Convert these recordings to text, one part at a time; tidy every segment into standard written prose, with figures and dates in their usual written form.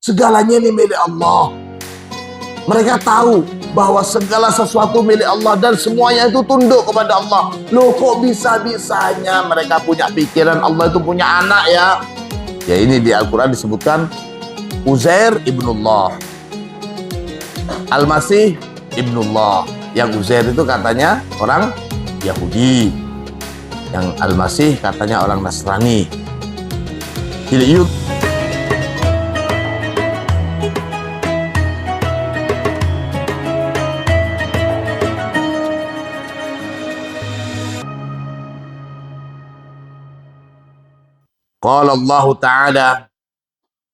Segalanya ini milik Allah. Mereka tahu bahwa segala sesuatu milik Allah dan semuanya itu tunduk kepada Allah. Loh, kok bisa-bisanya mereka punya pikiran Allah itu punya anak ya? Ya, ini di Al-Quran disebutkan Uzair ibnullah, Al-Masih ibnullah. Yang Uzair itu katanya orang Yahudi, yang Al-Masih katanya orang Nasrani. Jadi qala Allah Ta'ala,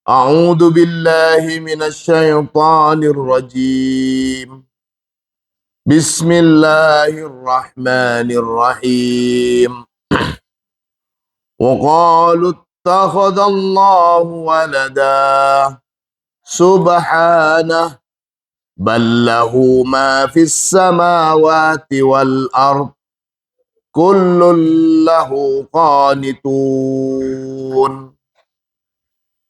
a'udzu billahi minasyaitonir rajim. Bismillahirrahmanirrahim. Wa qalu ittakhadallahu walada subhanah bal lahu ma fis samawati wal ard kullun lahu qanitun.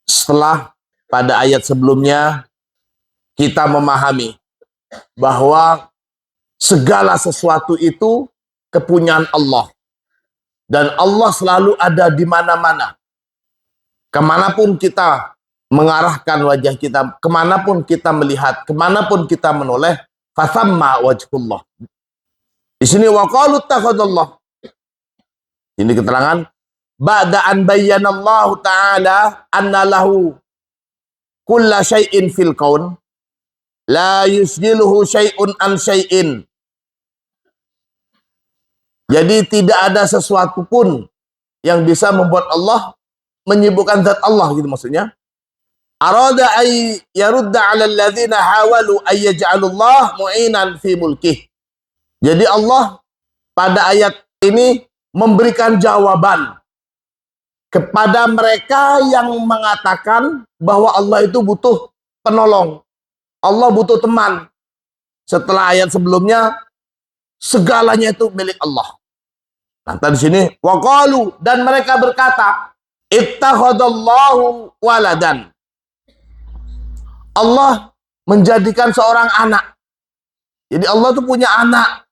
Setelah pada ayat sebelumnya kita memahami bahwa segala sesuatu itu kepunyaan Allah. Dan Allah selalu ada di mana-mana. Kemanapun kita mengarahkan wajah kita, kemanapun kita melihat, kemanapun kita menoleh, fathamma wajhullah. Di sini waqalu ittakhadallah. Ini keterangan ba'da an bayyanallahu ta'ala anna lahu kulla syai'in fil kaun la yusjiluhu syai'un an syai'in. Jadi tidak ada sesuatu pun yang bisa membuat Allah menyibukkan zat Allah, gitu maksudnya. Arada ay yarudda 'ala alladhina hawalu ay yaj'alullah mu'inan fi mulkih. Jadi Allah pada ayat ini memberikan jawaban kepada mereka yang mengatakan bahwa Allah itu butuh penolong. Allah butuh teman. Setelah ayat sebelumnya segalanya itu milik Allah. Nah, di sini waqalu, dan mereka berkata, ittakhadallahu waladan. Allah menjadikan seorang anak. Jadi Allah itu punya anak.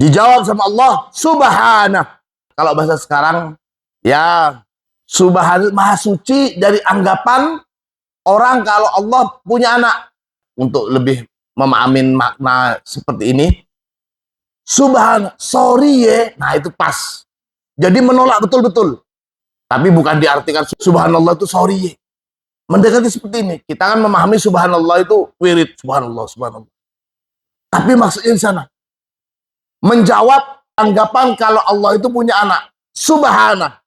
Dijawab sama Allah, subhanah. Kalau bahasa sekarang, ya subhanah, maha suci dari anggapan orang kalau Allah punya anak. Untuk lebih memahami makna seperti ini, subhanallah, sorry ya, nah itu pas. Jadi menolak betul-betul. Tapi bukan diartikan subhanallah itu sorry ya. Mendekati seperti ini. Kita kan memahami subhanallah itu wirid, subhanallah, subhanallah. Tapi maksudnya di sana menjawab anggapan kalau Allah itu punya anak. Subhanah.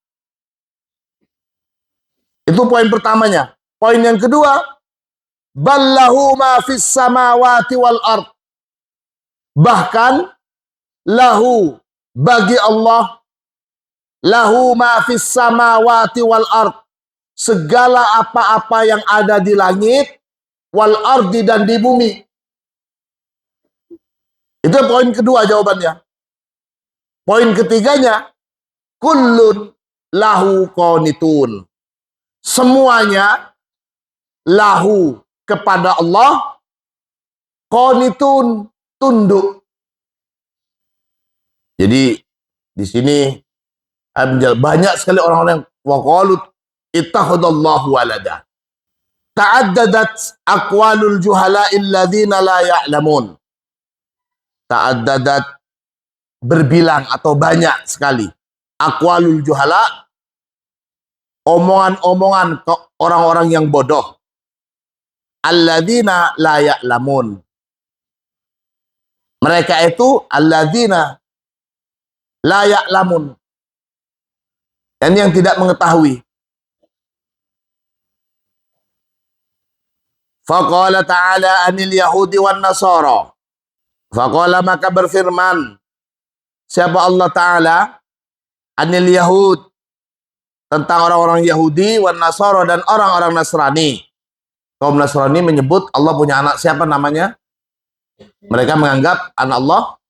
Itu poin pertamanya. Poin yang kedua, ballahu ma fis samawati wal ard. Bahkan lahu, bagi Allah, lahu ma fis samawati wal ard, segala apa-apa yang ada di langit, wal ardi, dan di bumi. Itu poin kedua jawabannya. Poin ketiganya, kullun lahu qanitun. Semuanya lahu, kepada Allah, qanitun, tunduk. Jadi di sini banyak sekali orang-orang yang waqalu ittakhadallahu walada. Ta'addadat aqwalul juhala'il ladzina la ya'lamun. Ta'addadat, berbilang atau banyak sekali. Aqwalul juhala, omongan-omongan orang-orang yang bodoh. Alladzina la ya'lamun. Mereka itu alladzina la ya'lamun, dan yang tidak mengetahui. Faqala ta'ala anil yahudi wan nasara. Faqala, maka berfirman siapa Allah Ta'ala anil yahud, tentang orang-orang Yahudi, wan nasara, dan orang-orang Nasrani. Kaum Nasrani menyebut Allah punya anak. Siapa namanya? Mereka menganggap anak Allah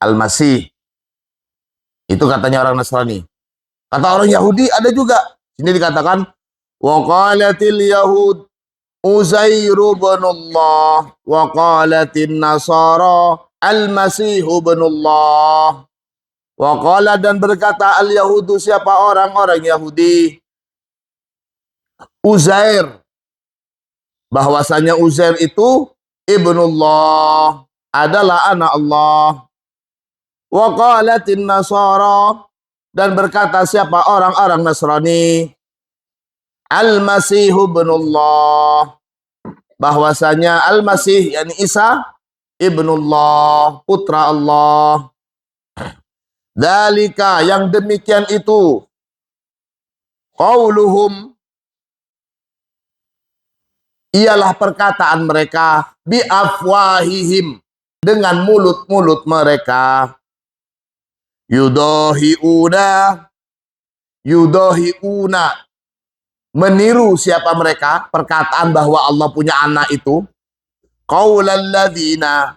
Al-Masih. Itu katanya orang Nasrani. Kata orang Yahudi ada juga. Sini dikatakan Wa qalatil yahud Uzair ibn Allah wa qalatin nasara al-masih ibn Allah. Wa qala dan berkata al-yahudu, siapa orang-orang Yahudi, Uzair, bahwasanya Uzair itu ibnullah, adalah anak Allah. Wa qalatin nasara dan berkata siapa orang-orang Nasrani, al-masih ibnullah, bahwasanya Al-Masih yakni Isa ibnullah, putra Allah. Dzalika, yang demikian itu, qauluhum, ialah perkataan mereka, bi afwahihim, dengan mulut-mulut mereka, yudahiuna, meniru siapa mereka, perkataan bahwa Allah punya anak itu, qaulal ladzina,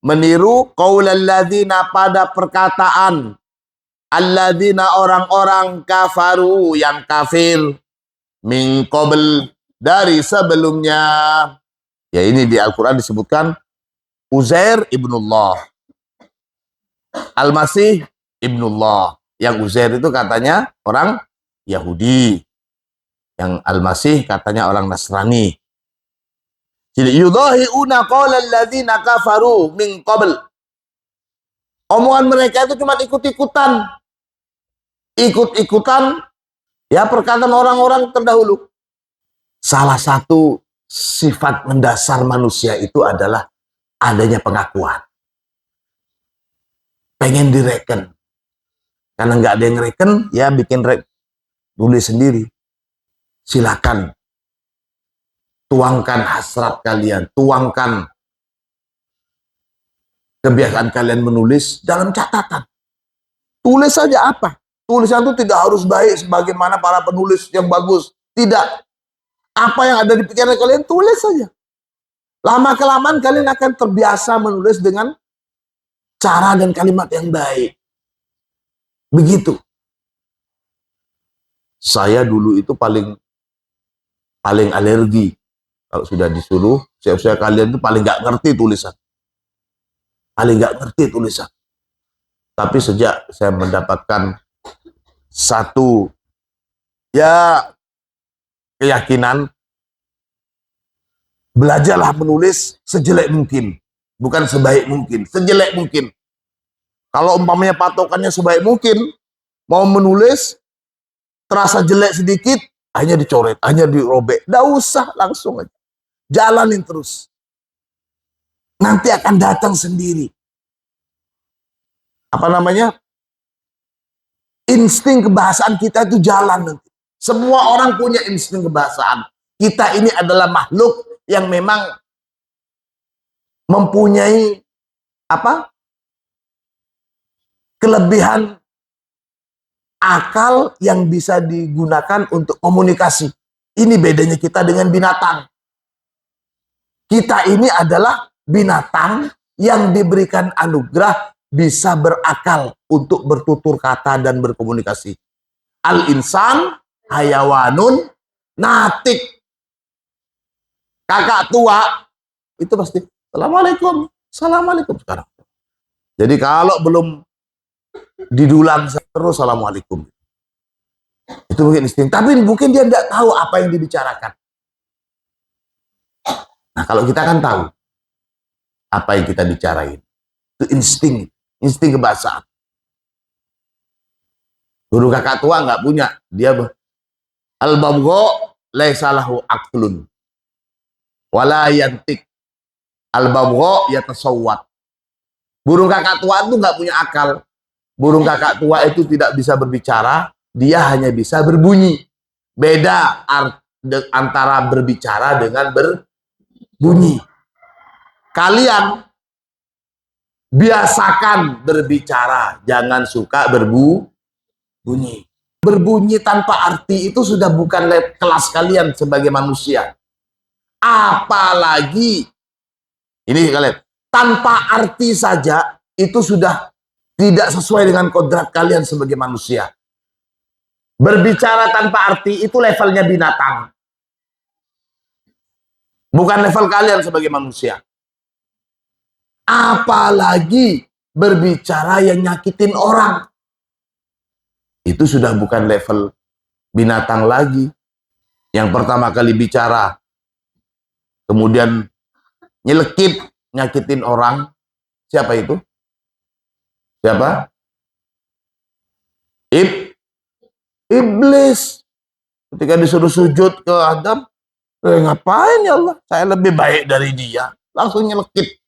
meniru qaulal ladzina, pada perkataan alladzina, orang-orang kafaru, yang kafir, min qabl, dari sebelumnya. Ya, ini di Al-Qur'an disebutkan Uzair ibnullah, Al-Masih ibnullah. Yang Uzair itu katanya orang Yahudi, yang Al-Masih katanya orang Nasrani. Jadi yudahiuna qaulal ladzina kafaru min qabl. Omongan mereka itu cuma ikut-ikutan. Ikut-ikutan ya perkataan orang-orang terdahulu. Salah satu sifat mendasar manusia itu adalah adanya pengakuan. Pengen direken. Karena nggak ada yang reken, ya bikin tulis sendiri. Silakan. Tuangkan hasrat kalian, tuangkan kebiasaan kalian menulis dalam catatan. Tulis saja apa? Tulisan itu tidak harus baik sebagaimana para penulis yang bagus. Tidak. Apa yang ada di pikiran kalian, tulis saja. Lama-kelamaan kalian akan terbiasa menulis dengan cara dan kalimat yang baik. Begitu. Saya dulu itu paling alergi. Kalau sudah disuruh, saya kalian itu paling nggak ngerti tulisan. Paling nggak ngerti tulisan. Tapi sejak saya mendapatkan satu keyakinan, belajarlah menulis sejelek mungkin, bukan sebaik mungkin, sejelek mungkin. Kalau umpamanya patokannya sebaik mungkin, mau menulis terasa jelek sedikit, hanya dicoret, hanya dirobek, nggak usah, langsung aja jalanin terus. Nanti akan datang sendiri. Apa namanya? Insting kebahasaan kita itu jalan nanti. Semua orang punya insting kebahasaan. Kita ini adalah makhluk yang memang mempunyai kelebihan akal yang bisa digunakan untuk komunikasi. Ini bedanya kita dengan binatang. Kita ini adalah binatang yang diberikan anugerah bisa berakal untuk bertutur kata dan berkomunikasi. Al-insan hayawanun natik. Kakak tua itu pasti Assalamualaikum, Assalamualaikum sekarang. Jadi kalau belum didulang terus Assalamualaikum, itu mungkin insting. Tapi mungkin dia tidak tahu apa yang dibicarakan. Nah, kalau kita kan tahu apa yang kita bicarain. Itu insting kebahasaan. Guru kakak tua nggak punya. Dia al-babgha laisa lahu aqlun wala yantik. Al-babgha yatasawwat. Burung kakak tua itu nggak punya akal. Burung kakak tua itu tidak bisa berbicara, dia hanya bisa berbunyi. Beda antara berbicara dengan berbunyi. Kalian biasakan berbicara, jangan suka berbunyi. Berbunyi tanpa arti itu sudah bukan kelas kalian sebagai manusia. Apalagi ini kalian tanpa arti saja itu sudah tidak sesuai dengan kodrat kalian sebagai manusia. Berbicara tanpa arti itu levelnya binatang. Bukan level kalian sebagai manusia. Apalagi berbicara yang nyakitin orang. Itu sudah bukan level binatang lagi. Yang pertama kali bicara, kemudian nyelekit, nyakitin orang. Siapa itu? Siapa? Iblis. Ketika disuruh sujud ke Adam, ngapain ya Allah? Saya lebih baik dari dia. Langsung nyelekit.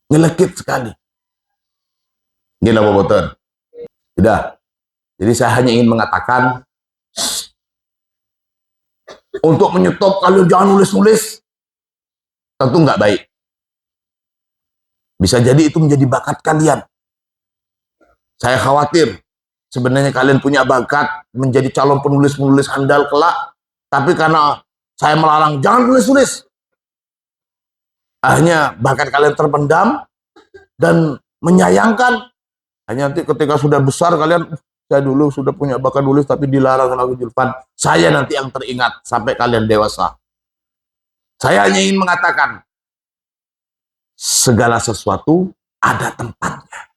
Nyelekit sekali. Gila bobotan. Tidak. Jadi saya hanya ingin mengatakan, untuk menyetop kalian jangan nulis-nulis, tentu nggak baik. Bisa jadi itu menjadi bakat kalian. Saya khawatir, sebenarnya kalian punya bakat menjadi calon penulis-penulis handal kelak, tapi karena saya melarang jangan tulis-tulis, akhirnya bakat kalian terpendam dan menyayangkan. Hanya nanti ketika sudah besar kalian, saya dulu sudah punya bakat nulis tapi dilarang oleh Julfan. Saya nanti yang teringat sampai kalian dewasa. Saya hanya ingin mengatakan, segala sesuatu ada tempatnya.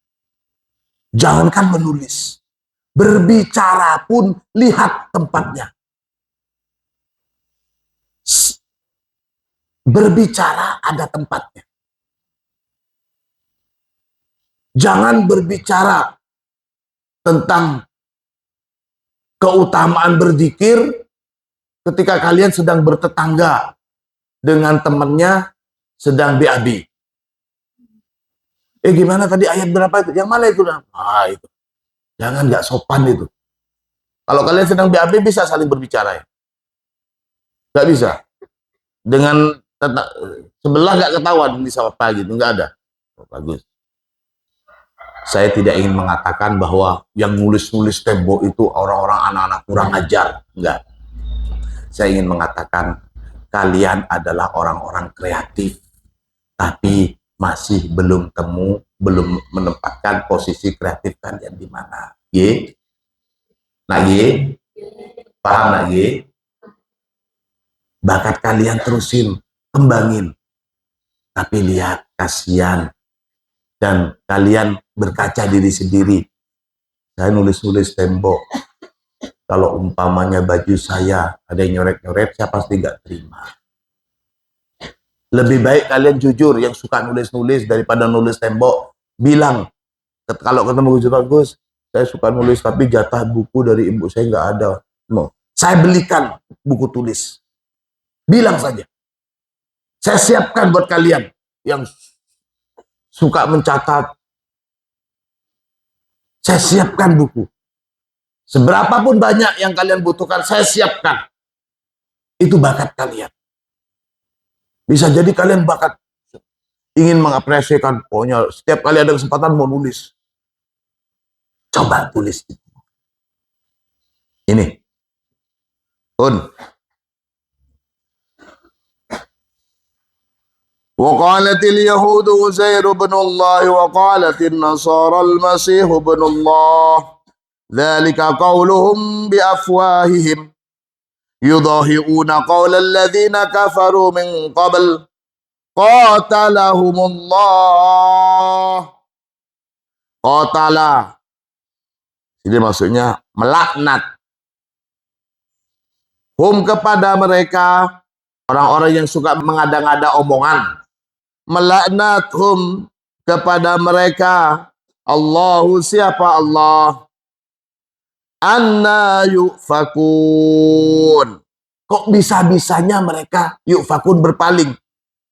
Jangankan menulis, berbicara pun lihat tempatnya. Berbicara ada tempatnya. Jangan berbicara tentang keutamaan berzikir ketika kalian sedang bertetangga dengan temannya sedang BAB. Gimana tadi ayat berapa itu? Yang mana itu? Itu. Jangan, nggak sopan itu. Kalau kalian sedang BAB bisa saling berbicara ya? Nggak bisa. Dengan sebelah nggak ketahuan bisa apa gitu, nggak ada. Bagus. Saya tidak ingin mengatakan bahwa yang nulis-nulis tembok itu orang-orang anak-anak kurang ajar. Enggak. Saya ingin mengatakan kalian adalah orang-orang kreatif, tapi masih belum menempatkan posisi kreatif kalian di mana. Ye? Nak ye? Paham nak ye? Bakat kalian terusin, kembangin. Tapi lihat, kasihan. Dan kalian berkaca diri sendiri. Saya nulis-nulis tembok. Kalau umpamanya baju saya ada yang nyoret-nyoret, saya pasti nggak terima. Lebih baik kalian jujur, yang suka nulis-nulis daripada nulis tembok. Bilang, kalau ketemu Gus, saya suka nulis tapi jatah buku dari ibu saya nggak ada. Saya belikan buku tulis. Bilang saja. Saya siapkan buat kalian yang suka mencatat. Saya siapkan buku. Seberapapun banyak yang kalian butuhkan, saya siapkan. Itu bakat kalian. Bisa jadi kalian bakat ingin mengapresiasikan, pokoknya setiap kali ada kesempatan mau nulis. Coba tulis. Ini. وقالت اليهود عزير بن الله وقالت النصارى المسيح بن الله ذلك قولهم بأفواههم يضاهئون قول الذين كفروا من قبل قاتلهم الله. Qatala ini maksudnya melaknat. Hum kepada mereka, orang-orang yang suka mengada-ngada omongan. Melaknathum kepada mereka. Allahu siapa Allah? Anna yufakun. Kok bisa-bisanya mereka yufakun berpaling?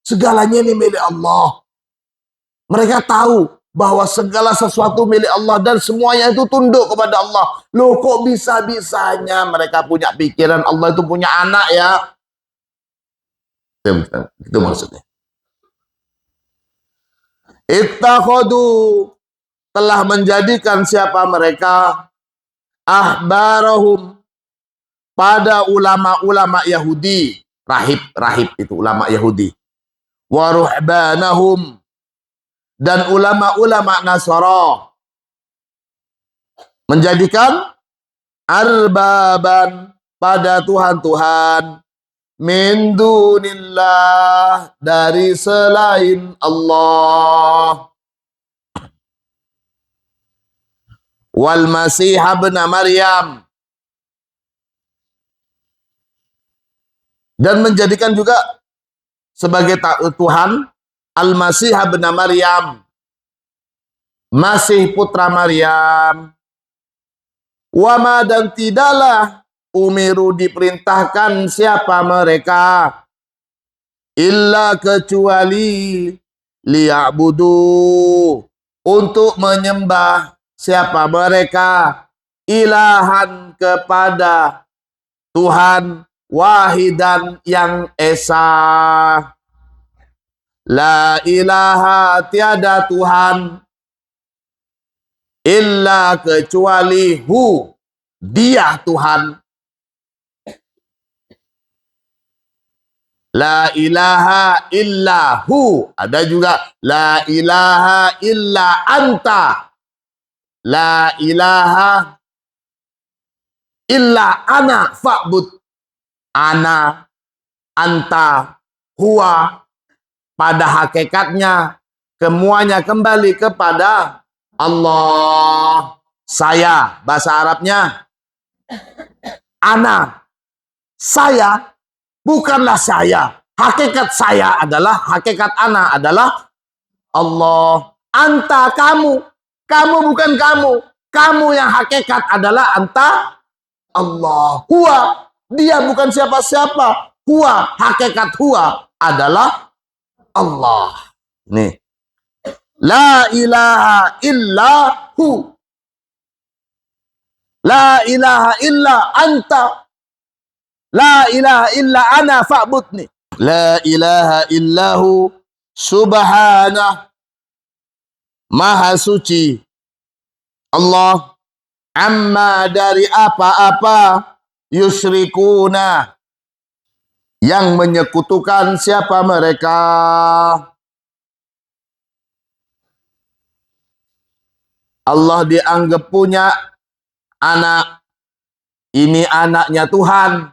Segalanya ini milik Allah. Mereka tahu bahwa segala sesuatu milik Allah dan semuanya itu tunduk kepada Allah. Loh, kok bisa-bisanya mereka punya pikiran Allah itu punya anak ya? Itu maksudnya. Ittakhadu, telah menjadikan siapa mereka, ahbarahum, pada ulama-ulama Yahudi, rahib itu ulama Yahudi, wa ruhbanahum, dan ulama-ulama Nasara, menjadikan arbaban pada Tuhan-Tuhan min dunillah dari selain Allah. Wal Masih ibn Maryam, dan menjadikan juga sebagai Tuhan Al-Masih ibn Maryam, Masih putra Maryam. Wama, dan tidaklah umiru diperintahkan siapa mereka illa kecuali liya'budu, untuk menyembah siapa mereka ilahan kepada Tuhan wahidan yang esa. La ilaha, tiada Tuhan illa kecuali hu, dia Tuhan. La ilaha illa hu, ada juga la ilaha illa anta, la ilaha illa ana fa'bud, ana, anta, huwa, pada hakikatnya semuanya kembali kepada Allah. Saya, bahasa Arabnya ana, saya bukanlah saya. Hakikat saya adalah, hakikat ana adalah Allah. Anta, kamu, kamu bukan kamu. Kamu yang hakikat adalah anta, Allah. Huwa, dia bukan siapa-siapa. Huwa, hakikat huwa adalah Allah. Nih. La ilaha illa hu. La ilaha illa anta. La ilaha illa ana fa'budni. La ilaha illahu subhanah. Maha suci Allah amma dari apa-apa yusyrikuna, yang menyekutukan siapa mereka. Allah dianggap punya anak. Ini anaknya Tuhan.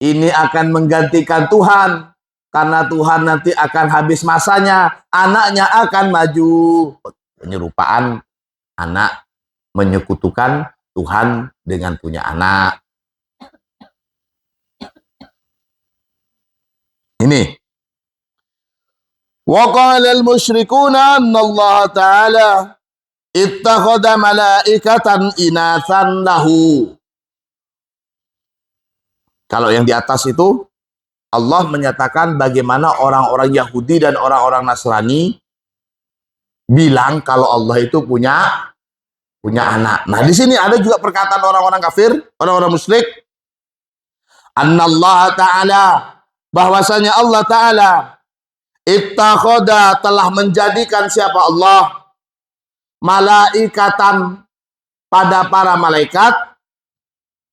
Ini akan menggantikan Tuhan. Karena Tuhan nanti akan habis masanya. Anaknya akan maju. Penyerupaan anak, menyekutukan Tuhan dengan punya anak. Ini. Wa qala al-musyrikuna anna Allah Ta'ala ittakhadha malaikatan inathan lahu. Kalau yang di atas itu, Allah menyatakan bagaimana orang-orang Yahudi dan orang-orang Nasrani bilang kalau Allah itu punya anak. Nah, di sini ada juga perkataan orang-orang kafir, orang-orang musyrik. Annallaha Ta'ala, bahwasanya Allah Ta'ala ittakhadha, telah menjadikan siapa Allah, malaikatan, pada para malaikat.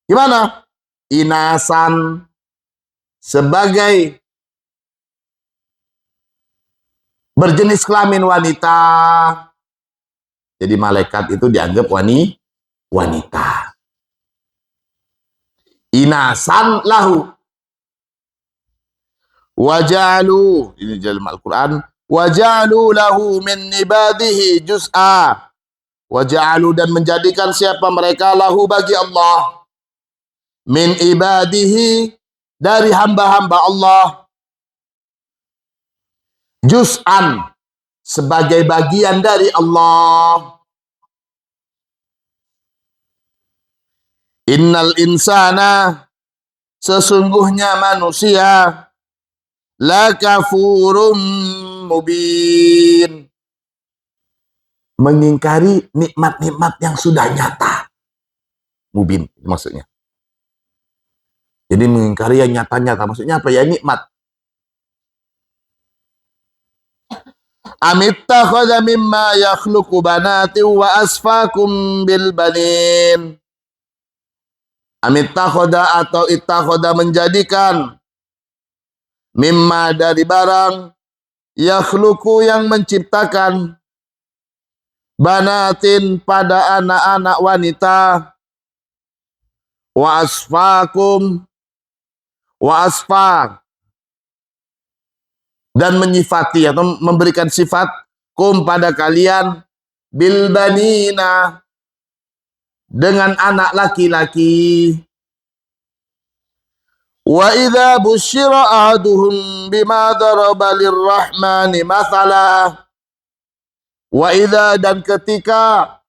Gimana? Inasan, sebagai berjenis kelamin wanita. Jadi malaikat itu dianggap wanita. Inasan lahu. Wajalu, ini dalam Al-Quran. Wajalu lahu min ibadihi juz'a. Wajalu, dan menjadikan siapa mereka lahu bagi Allah. Min ibadihi, dari hamba-hamba Allah. Juz'an, sebagai bagian dari Allah. Innal insana, sesungguhnya manusia, lakafurun mubin, mengingkari nikmat-nikmat yang sudah nyata. Mubin maksudnya. Jadi mengingkari yang nyata-nyata. Maksudnya apa ya? Nikmat. Amittakhadha mimma yakhluqu banati wa asfakum bil banin. Amittakhadha, atau ittakhadha, menjadikan, mimma, dari barang, yakhluqu, yang menciptakan, banatin pada anak-anak wanita, wa asfakum, wa asfa, dan menyifati atau memberikan sifat kum pada kalian bil banina, dengan anak laki-laki. Wa idza busyira ahaduhum bima daraba lirrahmani mathala, wa idza, dan ketika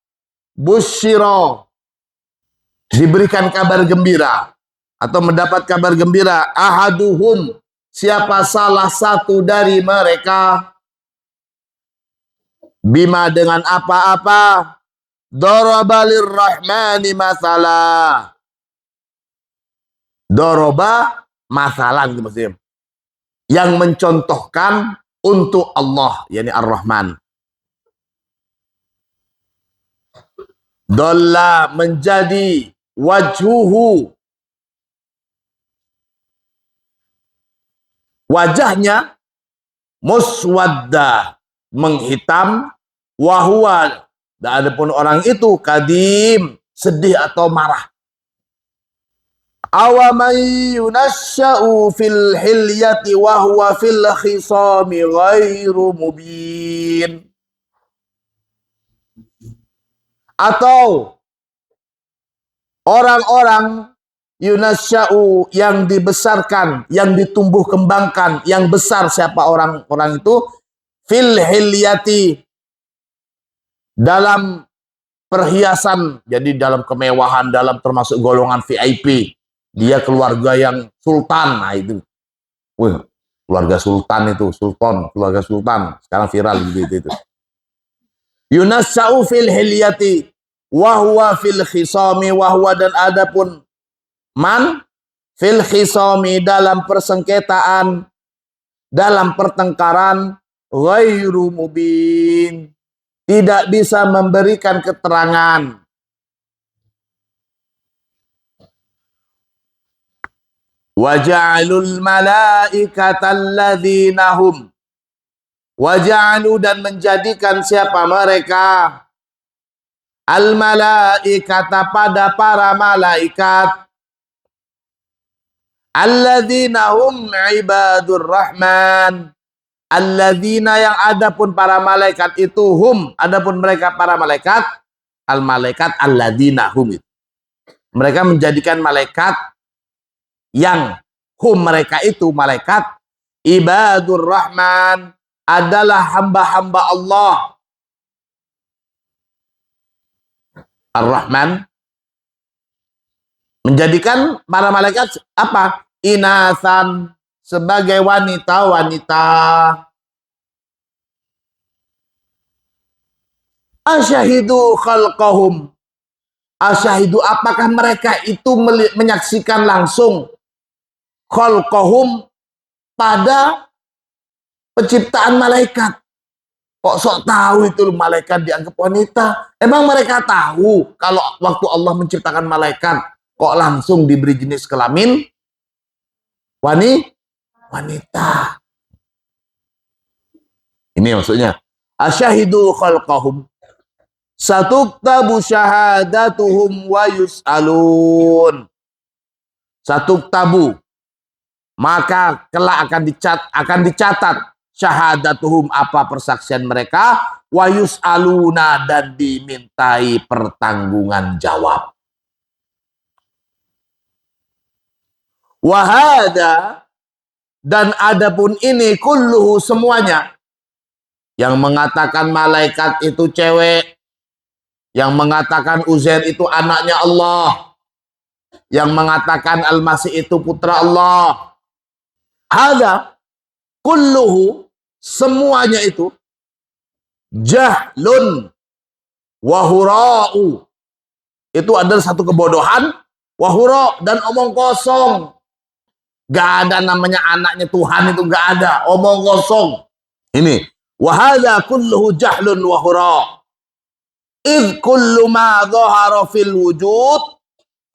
busyira, diberikan kabar gembira atau mendapat kabar gembira, ahaduhum, siapa salah satu dari mereka, bima, dengan apa-apa, daraba lirrahmani mathala, doroba masalan itu maksudnya, yang mencontohkan untuk Allah, yakni Ar-Rahman. Dolla, menjadi wajhuhu, wajahnya, muswadda, menghitam, wahwa, dan adapun orang itu kadim, sedih atau marah. Awaman yunasya'u fil hilyati wa huwa fil khisami ghairu mubin. Atau orang-orang yunasya'u, yang dibesarkan, yang ditumbuh kembangkan, yang besar siapa orang-orang itu, fil hilyati, dalam perhiasan, jadi dalam kemewahan, dalam termasuk golongan VIP. Dia keluarga yang sultan, nah itu. Wih, keluarga sultan itu, sultan, keluarga sultan. Sekarang viral gitu itu. Yunasya'u fil hilyati wa huwa fil khisami, wa huwa, dan adapun man fil khisami, dalam persengketaan, dalam pertengkaran, ghairu mubin, tidak bisa memberikan keterangan. Waja'alul malaikata alladzina hum, waja'alu, dan menjadikan siapa mereka, al malaikata, pada para malaikat, alladzina hum ibadur rahman, alladzina, yang adapun para malaikat itu, hum, adapun mereka para malaikat, al malaikat alladzina hum, mereka menjadikan malaikat yang hum, mereka itu malaikat, ibadur rahman, adalah hamba-hamba Allah. Ar-Rahman menjadikan para malaikat apa? Inasan, sebagai wanita-wanita. Asyahidu khalqahum, asyahidu, apakah mereka itu menyaksikan langsung khalqahum, pada penciptaan malaikat. Kok sok tahu itu malaikat dianggap wanita? Emang mereka tahu kalau waktu Allah menciptakan malaikat kok langsung diberi jenis kelamin wanita? Ini maksudnya. Asyahidu khalqahum, satuktabu syahadatuhum wa yus'alun. Satuktabu, maka kelak akan dicatat syahadatuhum, apa persaksian mereka, wa yus'aluna, dan dimintai pertanggungan jawab. Wahada, dan adapun ini, kulluhu, semuanya, yang mengatakan malaikat itu cewek, yang mengatakan Uzair itu anaknya Allah, yang mengatakan Al-Masih itu putra Allah, hada kulluhu, semuanya itu, jahlun wahura'u, itu adalah satu kebodohan, wahura, dan omong kosong. Gak ada namanya anaknya Tuhan, itu gak ada, omong kosong. Ini wahada kulluhu jahlun wahura, idh kullu ma dhahara fil wujud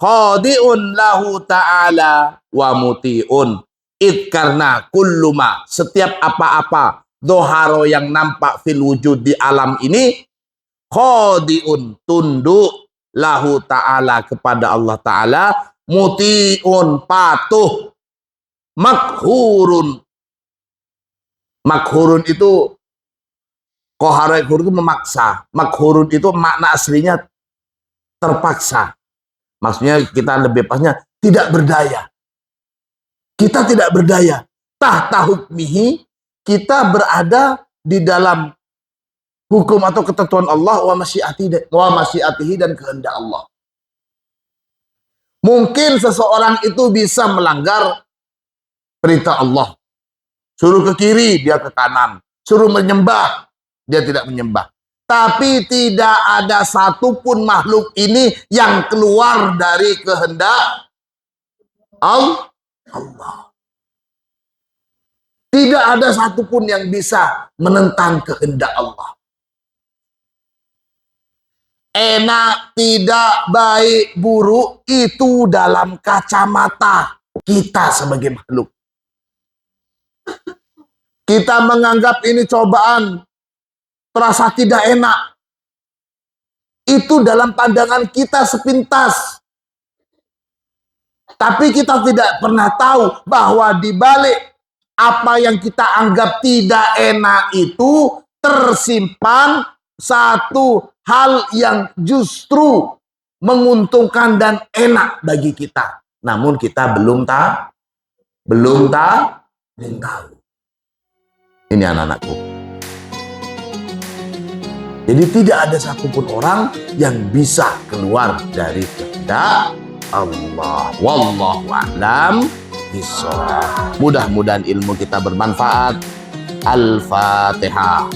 khadi'un lahu ta'ala wa muti'un. Id, karena kulluma, setiap apa-apa, doharo, yang nampak, fil wujud, di alam ini, khodiun, tunduk, lahu ta'ala, kepada Allah Ta'ala, muti'un, patuh, makhurun. Makhurun itu, kohara'ikhur itu memaksa. Makhurun itu makna aslinya terpaksa. Maksudnya kita lebih pasnya tidak berdaya. Kita tidak berdaya. Tahta hukmihi, kita berada di dalam hukum atau ketentuan Allah, wa masyiatihi, dan kehendak Allah. Mungkin seseorang itu bisa melanggar perintah Allah. Suruh ke kiri, dia ke kanan. Suruh menyembah, dia tidak menyembah. Tapi tidak ada satupun makhluk ini yang keluar dari kehendak Allah. Tidak ada satupun yang bisa menentang kehendak Allah. Enak, tidak, baik, buruk, itu dalam kacamata kita sebagai makhluk. Kita menganggap ini cobaan, terasa tidak enak. Itu dalam pandangan kita sepintas. Tapi kita tidak pernah tahu bahwa di balik apa yang kita anggap tidak enak itu tersimpan satu hal yang justru menguntungkan dan enak bagi kita. Namun kita belum tahu. Ini anak-anakku. Jadi tidak ada satupun orang yang bisa keluar dari kehendak Allah. Wallahu a'lam bishawab. Mudah-mudahan ilmu kita bermanfaat. Al-Fatihah.